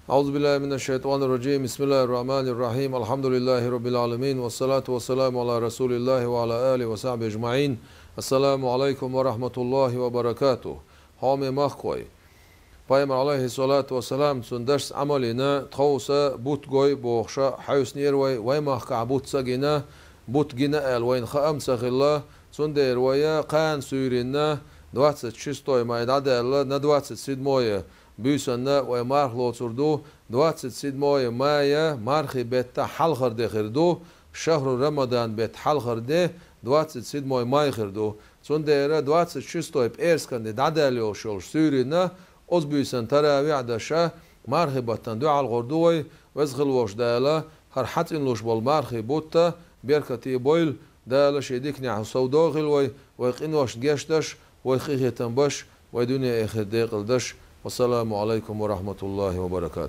أعوذ بالله من الشيطان الرجيم بسم الله الرحمن الرحيم الحمد لله رب العالمين والصلاة والسلام على رسول الله وعلى آله وصحبه أجمعين السلام عليكم ورحمة الله وبركاته حامي مخوي Пайғамбар алейхи салату вассалам цундаш амалина тхауса бутгой бохша хайуснирвай ваймахка абутсагина бутгина эл вайн хаамсахилла цундервая қан сюринна 26 майдаделла на 27 бюсанна вай мархло цурду 27 мая мархи бетта халхарде хирду шахру рамадан бет халхарде 27 май хирду цундера 26 персканде даделио шол сюринна أزبيسن تراوي عدشة مرحبا دعاء الغردوي وزغل وش دالا هرحت إنلوش بالمرخي بوتا بيركتي بويل دالا شيديكني عن صودو غلوي ويقين وش جيشتش ويخيخي تنبش ويدوني إخي ديقل دش والسلام عليكم ورحمة الله وبركاته.